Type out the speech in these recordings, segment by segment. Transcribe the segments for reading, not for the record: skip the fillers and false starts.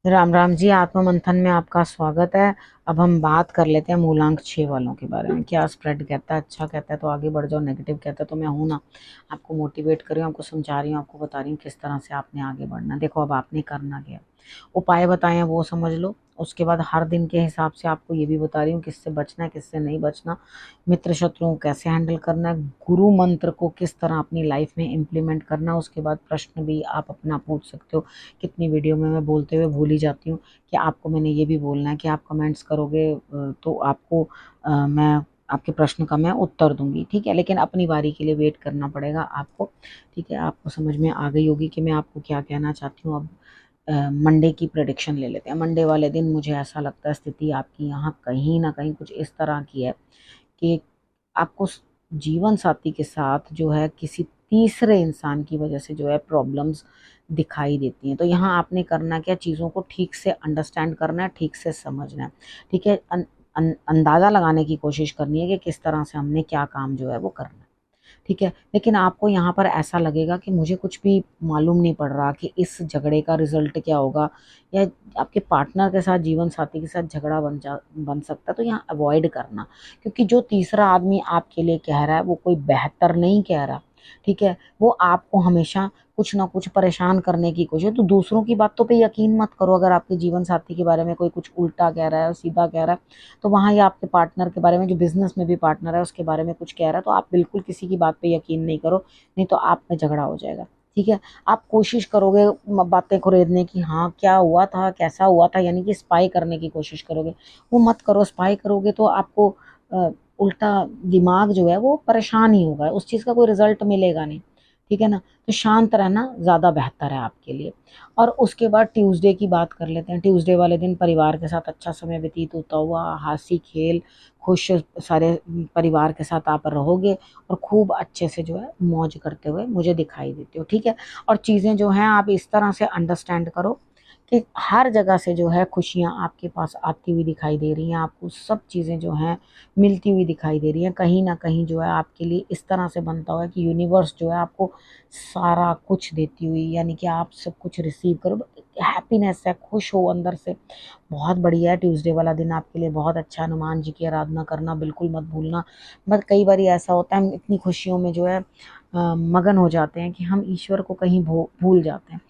राम राम जी। आत्म मंथन में आपका स्वागत है। अब हम बात कर लेते हैं मूलांक 6 वालों के बारे में। क्या स्प्रेड कहता है, अच्छा कहता है तो आगे बढ़ जाओ, नेगेटिव कहता है तो मैं हूं ना, आपको मोटिवेट कर रही हूँ, आपको समझा रही हूँ, आपको बता रही हूँ किस तरह से आपने आगे बढ़ना है। देखो अब आपने करना क्या है, उपाय बताए हैं वो समझ लो। उसके बाद हर दिन के हिसाब से आपको ये भी बता रही हूँ किससे बचना है, किससे नहीं बचना, मित्र शत्रुओं को कैसे हैंडल करना है, गुरु मंत्र को किस तरह अपनी लाइफ में इम्प्लीमेंट करना है। उसके बाद प्रश्न भी आप अपना पूछ सकते हो। कितनी वीडियो में मैं बोलते हुए भूल ही जाती हूँ कि आपको मैंने ये भी बोलना है कि आप कमेंट्स करोगे तो आपको मैं आपके प्रश्न का मैं उत्तर दूंगी, ठीक है। लेकिन अपनी बारी के लिए वेट करना पड़ेगा आपको, ठीक है। आपको समझ में आ गई होगी कि मैं आपको क्या कहना चाहती हूँ। अब मंडे की प्रेडिक्शन ले लेते हैं। मंडे वाले दिन मुझे ऐसा लगता है स्थिति आपकी यहाँ कहीं ना कहीं कुछ इस तरह की है कि आपको जीवन साथी के साथ जो है किसी तीसरे इंसान की वजह से जो है प्रॉब्लम्स दिखाई देती हैं। तो यहाँ आपने करना क्या, चीज़ों को ठीक से अंडरस्टैंड करना है, ठीक से समझना है, ठीक है। अंदाज़ा लगाने की कोशिश करनी है कि किस तरह से हमने क्या काम जो है वो करना है, ठीक है। लेकिन आपको यहाँ पर ऐसा लगेगा कि मुझे कुछ भी मालूम नहीं पड़ रहा कि इस झगड़े का रिजल्ट क्या होगा, या आपके पार्टनर के साथ, जीवन साथी के साथ झगड़ा बन सकता है। तो यहाँ अवॉइड करना, क्योंकि जो तीसरा आदमी आपके लिए कह रहा है वो कोई बेहतर नहीं कह रहा, ठीक है। वो आपको हमेशा कुछ ना कुछ परेशान करने की कोशिश। तो दूसरों की बातों पे यकीन मत करो। अगर आपके जीवन साथी के बारे में कोई कुछ उल्टा कह रहा है और सीधा कह रहा है, तो वहाँ या आपके पार्टनर के बारे में, जो बिजनेस में भी पार्टनर है, उसके बारे में कुछ कह रहा है, तो आप बिल्कुल किसी की बात पे यकीन नहीं करो, नहीं तो आप में झगड़ा हो जाएगा, ठीक है। आप कोशिश करोगे बातें कुरेदने की, हाँ क्या हुआ था, कैसा हुआ था, यानी कि स्पाई करने की कोशिश करोगे। वो मत करो। स्पाई करोगे तो आपको उल्टा दिमाग जो है वो परेशान ही होगा, उस चीज़ का कोई रिजल्ट मिलेगा नहीं, ठीक है ना। तो शांत रहना ज़्यादा बेहतर है आपके लिए। और उसके बाद ट्यूसडे की बात कर लेते हैं। ट्यूसडे वाले दिन परिवार के साथ अच्छा समय व्यतीत होता हुआ, हंसी खेल खुश सारे परिवार के साथ आप रहोगे और खूब अच्छे से जो है मौज करते हुए मुझे दिखाई देते हो, ठीक है। और चीज़ें जो हैं आप इस तरह से अंडरस्टैंड करो कि हर जगह से जो है खुशियाँ आपके पास आती हुई दिखाई दे रही हैं, आपको सब चीज़ें जो हैं मिलती हुई दिखाई दे रही हैं। कहीं ना कहीं जो है आपके लिए इस तरह से बनता हुआ है कि यूनिवर्स जो है आपको सारा कुछ देती हुई, यानी कि आप सब कुछ रिसीव करो। हैप्पीनेस है, खुश हो अंदर से, बहुत बढ़िया है। ट्यूसडे वाला दिन आपके लिए बहुत अच्छा। हनुमान जी की आराधना करना बिल्कुल मत भूलना। बट कई बार ऐसा होता है हम इतनी खुशियों में जो है मगन हो जाते हैं कि हम ईश्वर को कहीं भूल जाते हैं।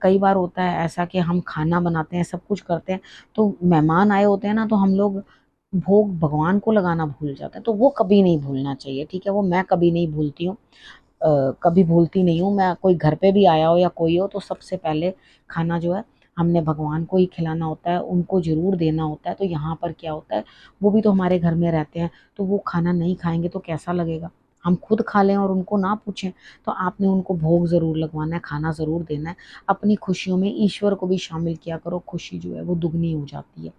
कई बार होता है ऐसा कि हम खाना बनाते हैं, सब कुछ करते हैं, तो मेहमान आए होते हैं ना, तो हम लोग भोग भगवान को लगाना भूल जाते हैं। तो वो कभी नहीं भूलना चाहिए, ठीक है। वो मैं कभी नहीं भूलती हूँ, कभी भूलती नहीं हूँ मैं। कोई घर पे भी आया हो या कोई हो, तो सबसे पहले खाना जो है हमने भगवान को ही खिलाना होता है, उनको जरूर देना होता है। तो यहाँ पर क्या होता है, वो भी तो हमारे घर में रहते हैं, तो वो खाना नहीं खाएंगे तो कैसा लगेगा। हम खुद खा लें और उनको ना पूछें, तो आपने उनको भोग जरूर लगवाना है, खाना जरूर देना है। अपनी खुशियों में ईश्वर को भी शामिल किया करो, खुशी जो है वो दुगनी हो जाती है,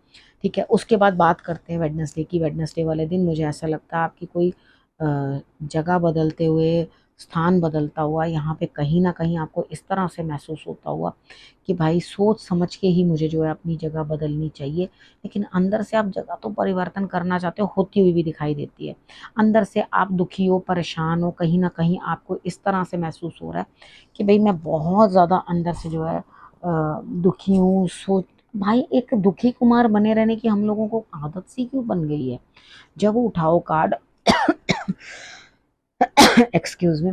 ठीक है। उसके बाद बात करते हैं वेडनेसडे की। वेडनेसडे वाले दिन मुझे ऐसा लगता है आपकी कोई जगह बदलते हुए, स्थान बदलता हुआ, यहाँ पे कहीं ना कहीं आपको इस तरह से महसूस होता हुआ कि भाई सोच समझ के ही मुझे जो है अपनी जगह बदलनी चाहिए। लेकिन अंदर से आप जगह तो परिवर्तन करना चाहते हो, होती हुई भी दिखाई देती है। अंदर से आप दुखी हो, परेशान हो, कहीं ना कहीं आपको इस तरह से महसूस हो रहा है कि भाई मैं बहुत ज़्यादा अंदर से जो है दुखी हूँ। सोच भाई, एक दुखी कुमार बने रहने की हम लोगों को आदत सी क्यों बन गई है। जब उठाओ कार्ड एक्सक्यूज मी,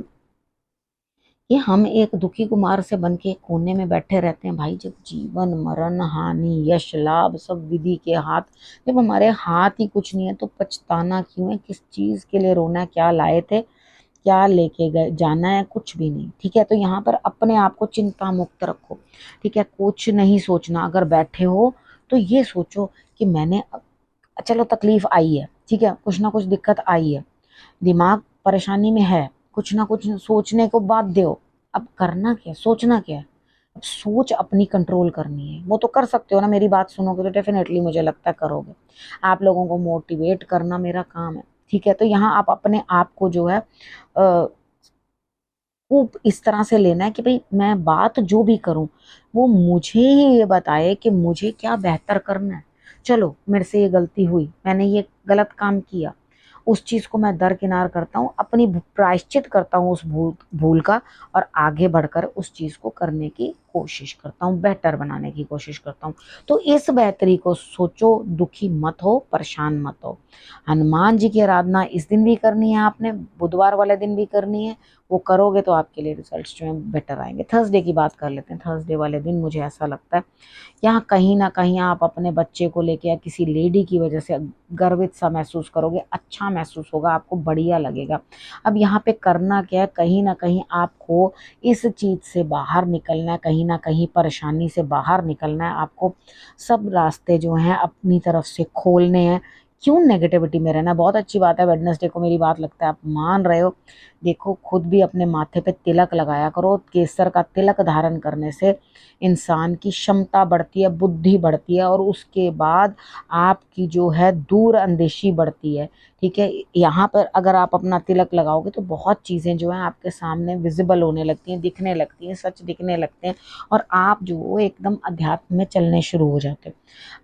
कि हम एक दुखी कुमार से बन के एक कोने में बैठे रहते हैं। भाई जब जीवन मरण हानि यश लाभ सब विधि के हाथ, जब हमारे हाथ ही कुछ नहीं है, तो पछताना क्यों है, किस चीज के लिए रोना है, क्या लाए थे, क्या लेके गए, जाना है, कुछ भी नहीं, ठीक है। तो यहाँ पर अपने आप को चिंता मुक्त रखो, ठीक है। कुछ नहीं सोचना। अगर बैठे हो तो ये सोचो कि मैंने, चलो तकलीफ आई है, ठीक है, कुछ ना कुछ दिक्कत आई है, दिमाग परेशानी में है, कुछ ना कुछ सोचने को बाध्य हो। अब करना क्या, सोचना क्या है। अब सोच अपनी कंट्रोल करनी है। वो तो कर सकते हो ना, मेरी बात सुनोगे तो डेफिनेटली मुझे लगता है करोगे। आप लोगों को मोटिवेट करना मेरा काम है, ठीक है। तो यहाँ आप अपने आप को जो है खूब इस तरह से लेना है कि भाई मैं बात जो भी करूं वो मुझे ही ये बताए कि मुझे क्या बेहतर करना है। चलो मेरे से ये गलती हुई, मैंने ये गलत काम किया, उस चीज को मैं दरकिनार करता हूँ, अपनी प्रायश्चित करता हूँ उस भूल का, और आगे बढ़कर उस चीज को करने की कोशिश करता हूँ, बेहतर बनाने की कोशिश करता हूँ। तो इस बेहतरी को सोचो, दुखी मत हो, परेशान मत हो। हनुमान जी की आराधना इस दिन भी करनी है आपने, बुधवार वाले दिन भी करनी है। वो करोगे तो आपके लिए रिजल्ट्स जो हैं बेटर आएंगे। थर्सडे की बात कर लेते हैं। थर्सडे वाले दिन मुझे ऐसा लगता है यहाँ कहीं ना कहीं आप अपने बच्चे को लेके या किसी लेडी की वजह से गर्वित सा महसूस करोगे, अच्छा महसूस होगा, आपको बढ़िया लगेगा। अब यहाँ पे करना क्या है, कहीं ना कहीं आपको इस चीज से बाहर निकलना है, कहीं ना कहीं परेशानी से बाहर निकलना है आपको। सब रास्ते जो हैं अपनी तरफ से खोलने हैं। क्यों नेगेटिविटी में रहना। बहुत अच्छी बात है, वेडनेसडे को मेरी बात लगता है आप मान रहे हो। देखो खुद भी अपने माथे पे तिलक लगाया करो। केसर का तिलक धारण करने से इंसान की क्षमता बढ़ती है, बुद्धि बढ़ती है, और उसके बाद आपकी जो है दूर अंदेशी बढ़ती है। ठीक है, यहाँ पर अगर आप अपना तिलक लगाओगे तो बहुत चीज़ें जो हैं आपके सामने विजिबल होने लगती हैं, दिखने लगती हैं, सच दिखने लगते हैं, और आप जो एकदम अध्यात्म में चलने शुरू हो जाते हो।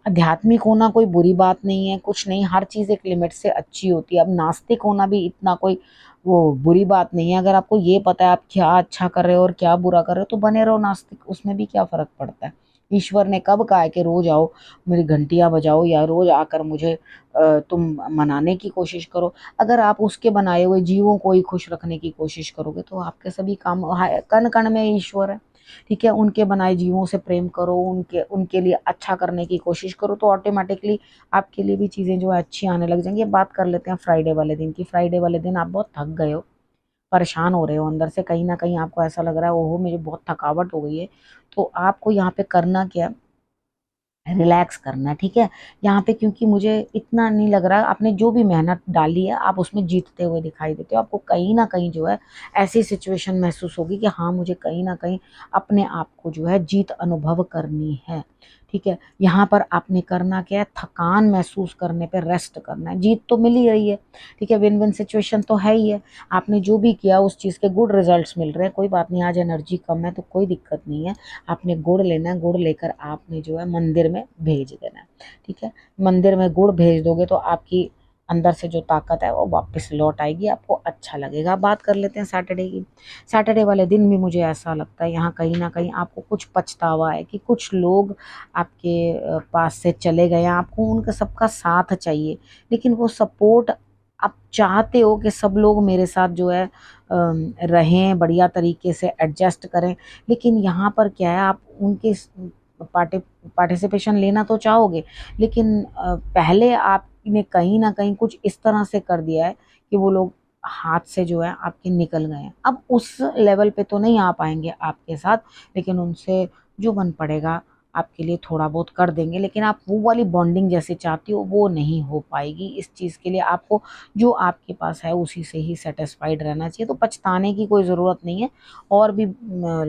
आध्यात्मिक होना कोई बुरी बात नहीं है, कुछ नहीं, हर चीज़ एक लिमिट से अच्छी होती है। अब नास्तिक होना भी इतना कोई वो बुरी बात नहीं है। अगर आपको ये पता है आप क्या अच्छा कर रहे हो और क्या बुरा कर रहे हो तो बने रहो नास्तिक, उसमें भी क्या फर्क पड़ता है। ईश्वर ने कब कहा है कि रोज आओ मेरी घंटियां बजाओ या रोज आकर मुझे तुम मनाने की कोशिश करो। अगर आप उसके बनाए हुए जीवों को ही खुश रखने की कोशिश करोगे तो आपके सभी काम, कण कण में ईश्वर है। ठीक है, उनके बनाए जीवों से प्रेम करो, उनके उनके लिए अच्छा करने की कोशिश करो, तो ऑटोमेटिकली आपके लिए भी चीज़ें जो है अच्छी आने लग जाएंगी। अब बात कर लेते हैं फ्राइडे वाले दिन की। फ्राइडे वाले दिन आप बहुत थक गए हो, परेशान हो रहे हो अंदर से, कहीं ना कहीं आपको ऐसा लग रहा है ओहो मुझे बहुत थकावट हो गई है। तो आपको यहाँ पे करना क्या है, रिलैक्स करना है। ठीक है, यहाँ पे क्योंकि मुझे इतना नहीं लग रहा, आपने जो भी मेहनत डाली है आप उसमें जीतते हुए दिखाई देते हो। आपको कहीं ना कहीं जो है ऐसी सिचुएशन महसूस होगी कि हाँ मुझे कहीं ना कहीं अपने आप को जो है जीत अनुभव करनी है। ठीक है, यहाँ पर आपने करना क्या है, थकान महसूस करने पे रेस्ट करना है। जीत तो मिल ही रही है, ठीक है, विन विन सिचुएशन तो है ही है। आपने जो भी किया उस चीज़ के गुड रिजल्ट्स मिल रहे हैं, कोई बात नहीं, आज एनर्जी कम है तो कोई दिक्कत नहीं है। आपने गुड़ लेना है, गुड़ लेकर आपने जो है मंदिर में भेज देना है। ठीक है, मंदिर में गुड़ भेज दोगे तो आपकी अंदर से जो ताकत है वो वापस लौट आएगी, आपको अच्छा लगेगा। बात कर लेते हैं सैटरडे की। सैटरडे वाले दिन भी मुझे ऐसा लगता है यहाँ कहीं ना कहीं आपको कुछ पछतावा है कि कुछ लोग आपके पास से चले गए हैं, आपको उनका सबका साथ चाहिए, लेकिन वो सपोर्ट आप चाहते हो कि सब लोग मेरे साथ जो है रहें, बढ़िया तरीके से एडजस्ट करें। लेकिन यहाँ पर क्या है, आप उनके पार्टि पार्टिसिपेशन लेना तो चाहोगे, लेकिन पहले आपने कहीं न कहीं कुछ इस तरह से कर दिया है कि वो लोग हाथ से जो है आपके निकल गए हैं। अब उस लेवल पे तो नहीं आ पाएँगे आपके साथ, लेकिन उनसे जो बन पड़ेगा आपके लिए थोड़ा बहुत कर देंगे, लेकिन आप वो वाली बॉन्डिंग जैसे चाहती हो वो नहीं हो पाएगी। इस चीज़ के लिए आपको जो आपके पास है उसी से ही सैटिस्फाइड रहना चाहिए, तो पछताने की कोई ज़रूरत नहीं है। और भी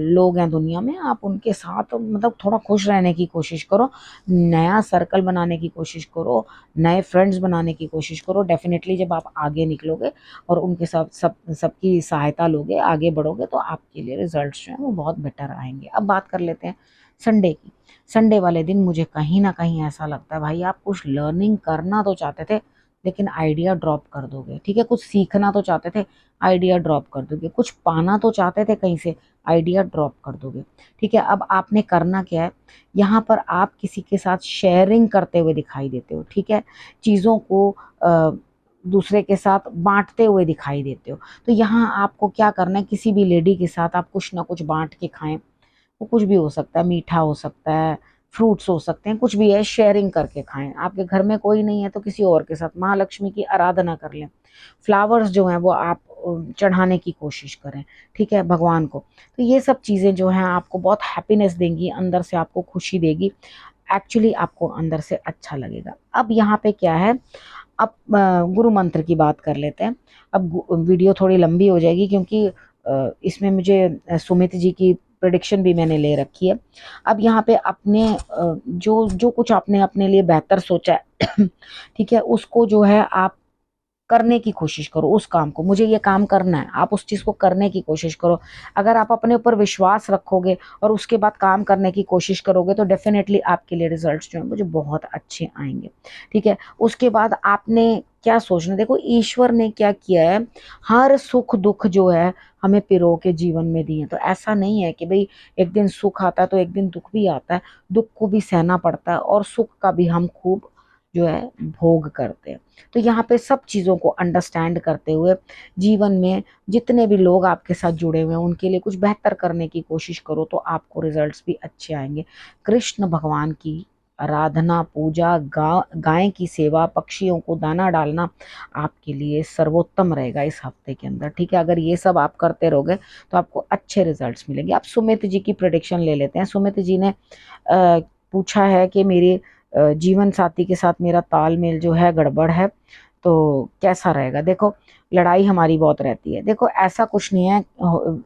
लोग हैं दुनिया में, आप उनके साथ मतलब थोड़ा खुश रहने की कोशिश करो, नया सर्कल बनाने की कोशिश करो, नए फ्रेंड्स बनाने की कोशिश करो। डेफिनेटली जब आप आगे निकलोगे और उनके साथ सबकी सहायता लोगे, आगे बढ़ोगे, तो आपके लिए रिजल्ट्स जो हैं वो बहुत बेटर आएंगे। अब बात कर लेते हैं संडे की। संडे वाले दिन मुझे कहीं ना कहीं ऐसा लगता है भाई आप कुछ लर्निंग करना तो चाहते थे लेकिन आइडिया ड्रॉप कर दोगे। ठीक है, कुछ सीखना तो चाहते थे, आइडिया ड्रॉप कर दोगे। कुछ पाना तो चाहते थे कहीं से, आइडिया ड्रॉप कर दोगे। ठीक है, अब आपने करना क्या है, यहाँ पर आप किसी के साथ शेयरिंग करते हुए दिखाई देते हो। ठीक है, चीज़ों को दूसरे के साथ बांटते हुए दिखाई देते हो। तो यहाँ आपको क्या करना है, किसी भी लेडी के साथ आप कुछ ना कुछ बांट के खाएं। वो कुछ भी हो सकता है, मीठा हो सकता है, फ्रूट्स हो सकते हैं, कुछ भी है, शेयरिंग करके खाएं। आपके घर में कोई नहीं है तो किसी और के साथ महालक्ष्मी की आराधना कर लें। फ्लावर्स जो हैं वो आप चढ़ाने की कोशिश करें। ठीक है, भगवान को। तो ये सब चीज़ें जो हैं आपको बहुत हैप्पीनेस देंगी, अंदर से आपको खुशी देगी, एक्चुअली आपको अंदर से अच्छा लगेगा। अब यहाँ पे क्या है, अब गुरु मंत्र की बात कर लेते हैं। अब वीडियो थोड़ी लंबी हो जाएगी क्योंकि इसमें मुझे सुमित जी की प्रिडिक्शन भी मैंने ले रखी है। अब यहाँ पे अपने जो जो कुछ आपने अपने लिए बेहतर सोचा है ठीक है, उसको जो है आप करने की कोशिश करो उस काम को, मुझे ये काम करना है, आप उस चीज को करने की कोशिश करो। अगर आप अपने ऊपर विश्वास रखोगे और उसके बाद काम करने की कोशिश करोगे तो डेफिनेटली आपके लिए रिजल्ट्स जो है मुझे बहुत अच्छे आएंगे। ठीक है, उसके बाद आपने क्या सोचना, देखो ईश्वर ने क्या किया है, हर सुख दुख जो है हमें पिरो के जीवन में दिए। तो ऐसा नहीं है कि भाई एक दिन सुख आता है तो एक दिन दुख भी आता है, दुख को भी सहना पड़ता है और सुख का भी हम खूब जो है भोग करते हैं। तो यहाँ पे सब चीज़ों को अंडरस्टैंड करते हुए जीवन में जितने भी लोग आपके साथ जुड़े हुए हैं उनके लिए कुछ बेहतर करने की कोशिश करो तो आपको रिजल्ट्स भी अच्छे आएंगे। कृष्ण भगवान की आराधना, पूजा, गाय की सेवा, पक्षियों को दाना डालना आपके लिए सर्वोत्तम रहेगा इस हफ्ते के अंदर। ठीक है, अगर ये सब आप करते रहोगे तो आपको अच्छे रिजल्ट्स मिलेंगे। आप सुमित जी की प्रेडिक्शन ले लेते हैं। सुमित जी ने पूछा है कि मेरे जीवन साथी के साथ मेरा तालमेल जो है गड़बड़ है तो कैसा रहेगा। देखो लड़ाई हमारी बहुत रहती है, देखो ऐसा कुछ नहीं है।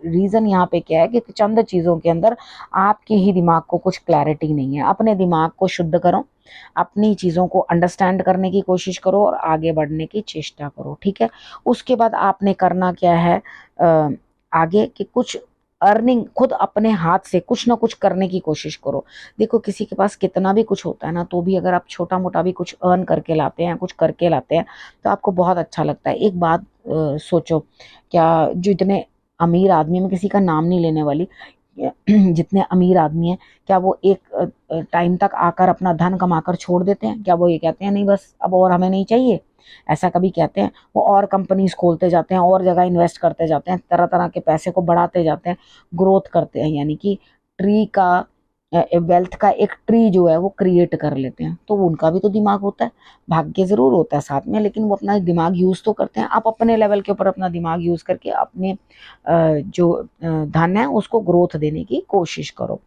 रीजन यहाँ पे क्या है कि चंद चीजों के अंदर आपके ही दिमाग को कुछ क्लैरिटी नहीं है। अपने दिमाग को शुद्ध करो, अपनी चीजों को अंडरस्टैंड करने की कोशिश करो और आगे बढ़ने की चेष्टा करो। ठीक है, उसके बाद आपने करना क्या है आगे कि कुछ अर्निंग खुद अपने हाथ से कुछ ना कुछ करने की कोशिश करो। देखो किसी के पास कितना भी कुछ होता है ना, तो भी अगर आप छोटा मोटा भी कुछ अर्न करके लाते हैं, कुछ करके लाते हैं तो आपको बहुत अच्छा लगता है। एक बात सोचो, क्या जो इतने अमीर आदमी, में किसी का नाम नहीं लेने वाली, जितने अमीर आदमी हैं क्या वो एक टाइम तक आकर अपना धन कमाकर छोड़ देते हैं? क्या वो ये कहते हैं नहीं बस अब और हमें नहीं चाहिए? ऐसा कभी कहते हैं? वो और कंपनीज खोलते जाते हैं, और जगह इन्वेस्ट करते जाते हैं, तरह तरह के पैसे को बढ़ाते जाते हैं, ग्रोथ करते हैं, यानी कि ट्री का वेल्थ का एक ट्री जो है वो क्रिएट कर लेते हैं। तो उनका भी तो दिमाग होता है, भाग्य जरूर होता है साथ में, लेकिन वो अपना दिमाग यूज तो करते हैं। आप अपने लेवल के ऊपर अपना दिमाग यूज करके अपने जो धन है उसको ग्रोथ देने की कोशिश करो।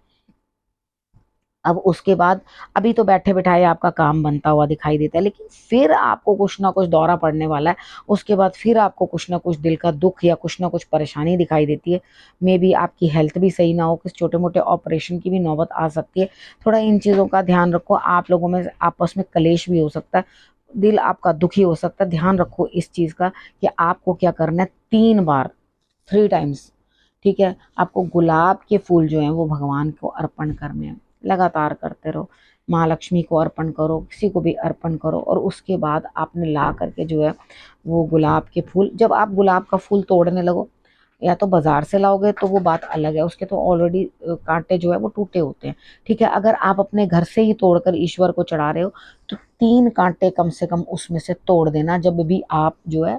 अब उसके बाद अभी तो बैठे बिठाए आपका काम बनता हुआ दिखाई देता है, लेकिन फिर आपको कुछ ना कुछ दौरा पड़ने वाला है। उसके बाद फिर आपको कुछ ना कुछ दिल का दुख या कुछ ना कुछ परेशानी दिखाई देती है। मे बी आपकी हेल्थ भी सही ना हो, किसी छोटे मोटे ऑपरेशन की भी नौबत आ सकती है। थोड़ा इन चीज़ों का ध्यान रखो। आप लोगों में आपस में कलेश भी हो सकता है, दिल आपका दुखी हो सकता है। ध्यान रखो इस चीज़ का कि आपको क्या करना है। 3 बार, 3 टाइम्स, ठीक है, आपको गुलाब के फूल जो हैं वो भगवान को अर्पण करने हैं। लगातार करते रहो, महालक्ष्मी को अर्पण करो, किसी को भी अर्पण करो, और उसके बाद आपने ला करके जो है वो गुलाब के फूल, जब आप गुलाब का फूल तोड़ने लगो, या तो बाजार से लाओगे तो वो बात अलग है, उसके तो ऑलरेडी कांटे जो है वो टूटे होते हैं। ठीक है, अगर आप अपने घर से ही तोड़कर ईश्वर को चढ़ा रहे हो तो 3 कांटे कम से कम उसमें से तोड़ देना जब भी आप जो है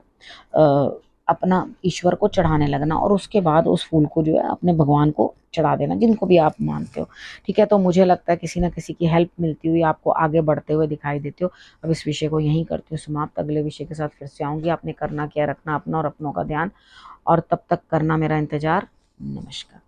अपना ईश्वर को चढ़ाने लगना, और उसके बाद उस फूल को जो है अपने भगवान को चढ़ा देना, जिनको भी आप मानते हो। ठीक है, तो मुझे लगता है किसी ना किसी की हेल्प मिलती हुई आपको आगे बढ़ते हुए दिखाई देते हो। अब इस विषय को यहीं करती हूँ समाप्त, अगले विषय के साथ फिर से आऊंगी। आपने करना क्या, रखना अपना और अपनों का ध्यान, और तब तक करना मेरा इंतजार। नमस्कार।